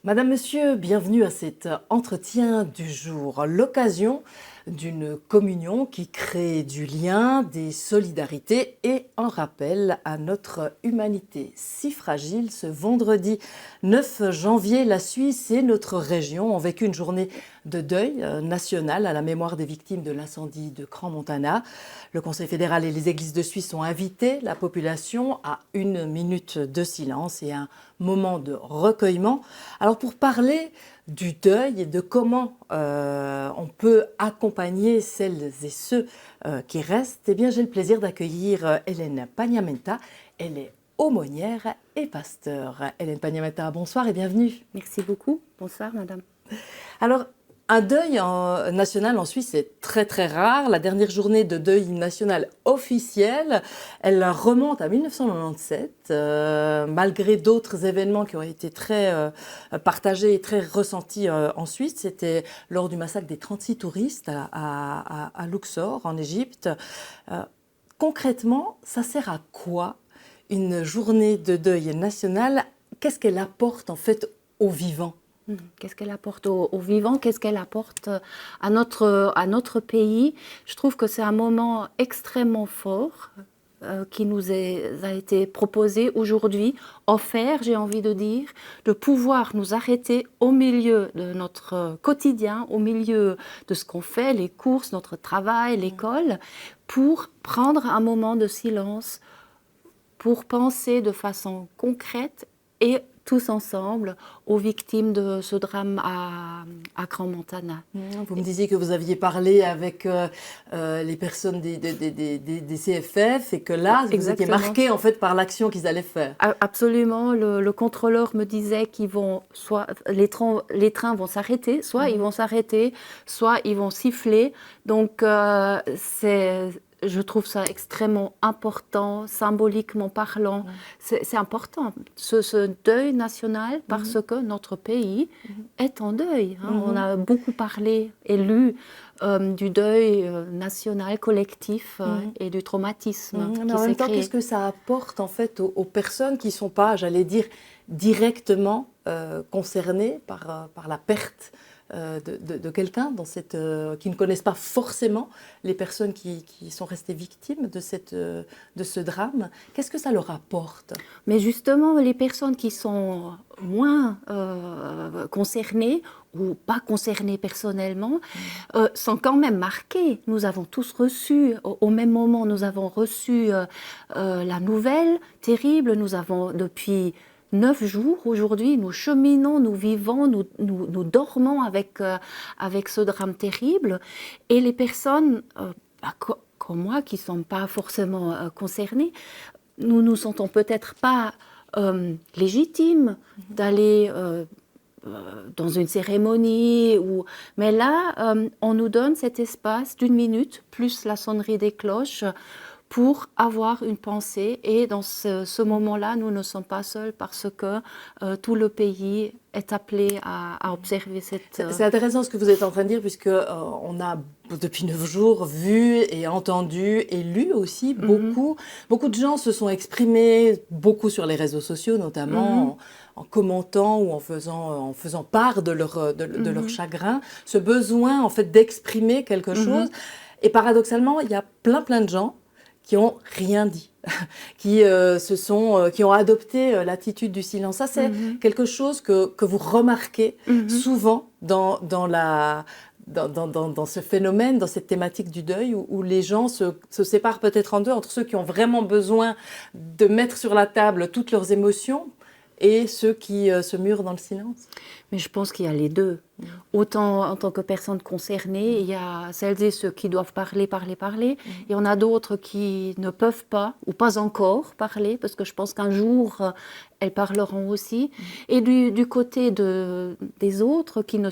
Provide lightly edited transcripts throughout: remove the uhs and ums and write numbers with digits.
Madame, Monsieur, bienvenue à cet entretien du jour. L'occasion d'une communion qui crée du lien, des solidarités et un rappel à notre humanité si fragile. Ce vendredi 9 janvier, la Suisse et notre région ont vécu une journée de deuil national à la mémoire des victimes de l'incendie de Crans-Montana. Le Conseil fédéral et les églises de Suisse ont invité la population à une minute de silence et un moment de recueillement. Alors pour parler du deuil et de comment on peut accompagner celles et ceux qui restent, eh bien j'ai le plaisir d'accueillir Hélène Pagnamenta. Elle est aumônière et pasteur. Hélène Pagnamenta, bonsoir et bienvenue. Merci beaucoup. Bonsoir, madame. Alors, un deuil national en Suisse est très très rare. La dernière journée de deuil national officielle, elle remonte à 1997, malgré d'autres événements qui ont été très partagés et très ressentis en Suisse. C'était lors du massacre des 36 touristes à Luxor, en Égypte. Concrètement, ça sert à quoi une journée de deuil national? Qu'est-ce qu'elle apporte en fait aux vivants? Qu'est-ce qu'elle apporte aux vivants? Qu'est-ce qu'elle apporte à notre pays? Je trouve que c'est un moment extrêmement fort qui a été proposé aujourd'hui, offert, j'ai envie de dire, de pouvoir nous arrêter au milieu de notre quotidien, au milieu de ce qu'on fait, les courses, notre travail, l'école, pour prendre un moment de silence, pour penser de façon concrète et tous ensemble aux victimes de ce drame à Crans-Montana. Vous me disiez que vous aviez parlé avec les personnes des CFF et que là, vous étiez marqué en fait par l'action qu'ils allaient faire. Absolument. Le contrôleur me disait qu'ils vont soit les trains vont s'arrêter, soit ils vont s'arrêter, soit ils vont siffler. Donc je trouve ça extrêmement important, symboliquement parlant. C'est important, ce deuil national, parce que notre pays est en deuil. On a beaucoup parlé et lu du deuil national, collectif et du traumatisme qui Mais en s'est même temps, créé. qu'est-ce que ça apporte en fait aux personnes qui ne sont pas, j'allais dire, directement concernées par la perte de quelqu'un qui ne connaissent pas forcément les personnes qui sont restées victimes de ce drame. Qu'est-ce que ça leur apporte? Mais justement, les personnes qui sont moins concernées ou pas concernées personnellement sont quand même marquées. Nous avons tous reçu, au même moment, nous avons reçu la nouvelle terrible. Nous avons depuis 9 jours aujourd'hui, nous cheminons, nous vivons, nous dormons avec ce drame terrible. Et les personnes comme moi, qui ne sont pas forcément concernées, nous ne nous sentons peut-être pas légitimes d'aller dans une cérémonie. Mais là, on nous donne cet espace d'une minute, plus la sonnerie des cloches, pour avoir une pensée. Et dans ce moment-là, nous ne sommes pas seuls parce que tout le pays est appelé à observer cette... C'est intéressant ce que vous êtes en train de dire, puisque on a depuis 9 jours vu et entendu et lu aussi beaucoup. Beaucoup de gens se sont exprimés, beaucoup sur les réseaux sociaux notamment, en commentant ou en faisant part de leur chagrin, ce besoin en fait d'exprimer quelque chose. Et paradoxalement, il y a plein de gens qui ont rien dit, qui ont adopté l'attitude du silence. Ça, c'est quelque chose que vous remarquez souvent dans ce phénomène, dans cette thématique du deuil, où les gens se séparent peut-être en deux, entre ceux qui ont vraiment besoin de mettre sur la table toutes leurs émotions et ceux qui se murent dans le silence. Mais je pense qu'il y a les deux. Autant en tant que personne concernée, il y a celles et ceux qui doivent parler. Il y en a d'autres qui ne peuvent pas, ou pas encore parler, parce que je pense qu'un jour, elles parleront aussi. Et du côté des autres, qui ne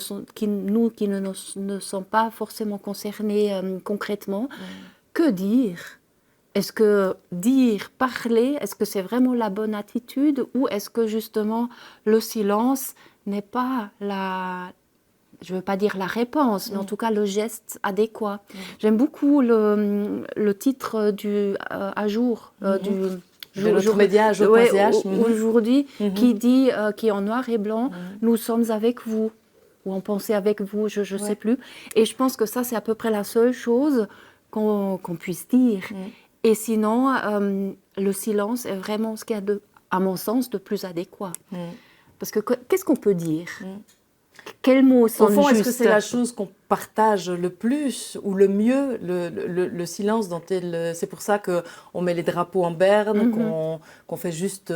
sont pas forcément concernés concrètement, que dire ? Est-ce que dire, parler, est-ce que c'est vraiment la bonne attitude, ou est-ce que justement le silence n'est pas je ne veux pas dire la réponse, mais en tout cas le geste J'aime beaucoup le titre à jour du de notre média J.ch. Aujourd'hui, qui dit, qui est en noir et blanc, nous sommes avec vous, ou on pensait avec vous, je ne sais plus. Et je pense que ça, c'est à peu près la seule chose qu'on puisse dire. Et sinon, le silence est vraiment ce qu'il y a, à mon sens, de plus adéquat. Parce que qu'est-ce qu'on peut dire? Quels mots sont justes? Au fond, est-ce que c'est la chose qu'on partage le plus ou le mieux, le silence dont c'est pour ça qu'on met les drapeaux en berne, qu'on fait juste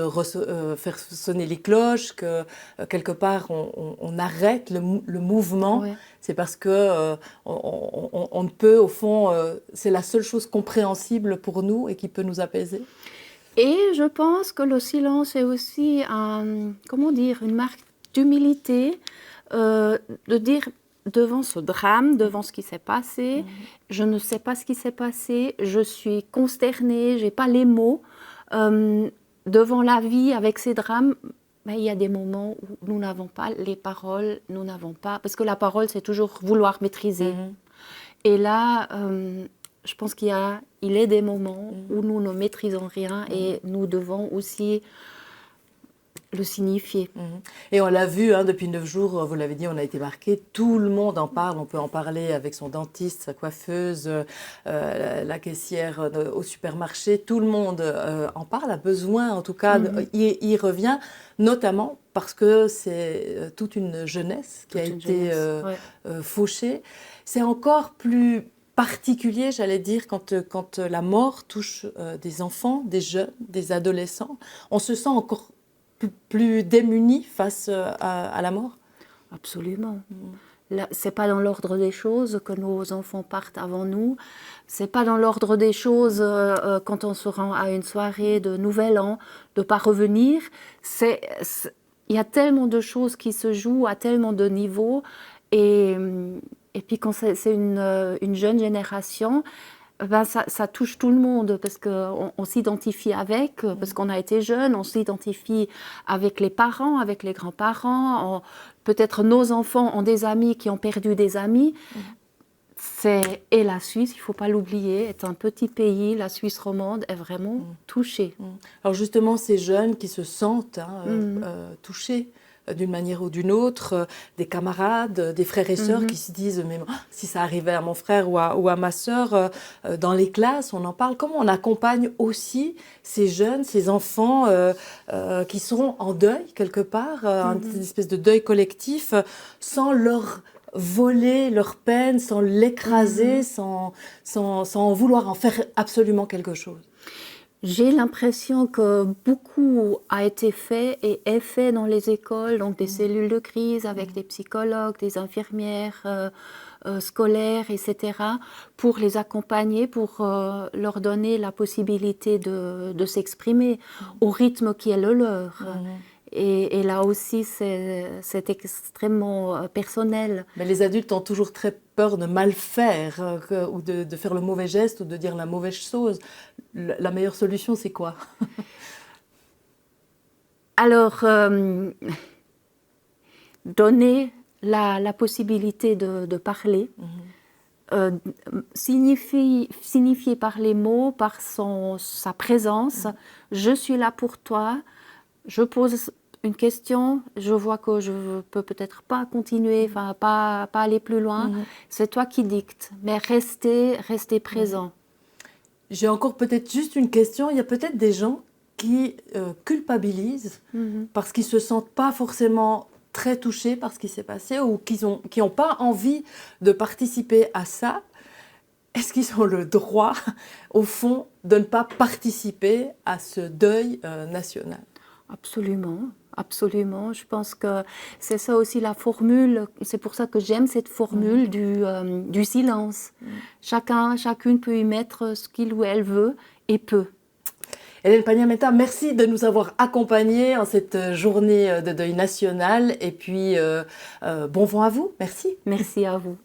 faire sonner les cloches, que quelque part on arrête le mouvement. C'est parce que on ne peut, au fond, c'est la seule chose compréhensible pour nous et qui peut nous apaiser. Et je pense que le silence est aussi comment dire, une marque d'humilité, de dire devant ce drame, devant ce qui s'est passé, je ne sais pas ce qui s'est passé, je suis consternée, je n'ai pas les mots. Devant la vie, avec ces drames, il y a des moments où nous n'avons pas les paroles, nous n'avons pas... Parce que la parole, c'est toujours vouloir maîtriser. Et là, je pense qu'il est des moments où nous ne maîtrisons rien et nous devons aussi le signifier. Et on l'a vu depuis 9 jours, vous l'avez dit, on a été marqué, tout le monde en parle, on peut en parler avec son dentiste, sa coiffeuse, la caissière au supermarché, tout le monde en parle, a besoin en tout cas, y revient, notamment parce que c'est toute une jeunesse qui a été fauchée. C'est encore plus particulier, j'allais dire, quand la mort touche des enfants, des jeunes, des adolescents. On se sent encore plus démunis face à la mort? Absolument. Ce n'est pas dans l'ordre des choses que nos enfants partent avant nous. Ce n'est pas dans l'ordre des choses quand on se rend à une soirée de Nouvel An, de ne pas revenir. Il y a tellement de choses qui se jouent à tellement de niveaux. Et puis quand c'est une jeune génération, ça touche tout le monde parce qu'on s'identifie avec, parce qu'on a été jeune, on s'identifie avec les parents, avec les grands-parents, peut-être nos enfants ont des amis qui ont perdu des amis. Et la Suisse, il ne faut pas l'oublier, est un petit pays, la Suisse romande est vraiment touchée. Alors justement, ces jeunes qui se sentent touchés d'une manière ou d'une autre, des camarades, des frères et sœurs qui se disent « mais si ça arrivait à mon frère ou à ma sœur », dans les classes, on en parle. Comment on accompagne aussi ces jeunes, ces enfants qui sont en deuil quelque part, une espèce de deuil collectif, sans leur voler leur peine, sans l'écraser, sans vouloir en faire absolument quelque chose? J'ai l'impression que beaucoup a été fait et est fait dans les écoles, donc des cellules de crise avec des psychologues, des infirmières scolaires, etc., pour les accompagner, pour leur donner la possibilité de s'exprimer au rythme qui est le leur. Et là aussi, c'est extrêmement personnel. Mais les adultes ont toujours très peur de mal faire, ou de faire le mauvais geste, ou de dire la mauvaise chose. La meilleure solution, c'est quoi? Alors, donner la possibilité de parler, signifier par les mots, par sa présence, je suis là pour toi, je pose une question, je vois que je ne peux peut-être pas continuer, pas aller plus loin, c'est toi qui dictes, mais restez présent. J'ai encore peut-être juste une question, il y a peut-être des gens qui culpabilisent parce qu'ils ne se sentent pas forcément très touchés par ce qui s'est passé ou qui n'ont pas envie de participer à ça. Est-ce qu'ils ont le droit, au fond, de ne pas participer à ce deuil national? Absolument, absolument. Je pense que c'est ça aussi la formule, c'est pour ça que j'aime cette formule du silence. Chacune peut y mettre ce qu'il ou elle veut et peut. Hélène Pagna-Metta, merci de nous avoir accompagnés en cette journée de deuil national et puis bon vent à vous, merci. Merci à vous.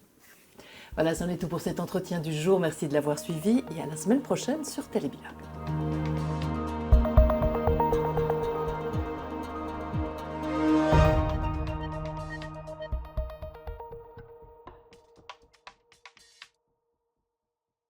Voilà, c'en est tout pour cet entretien du jour, merci de l'avoir suivi et à la semaine prochaine sur Télébilag.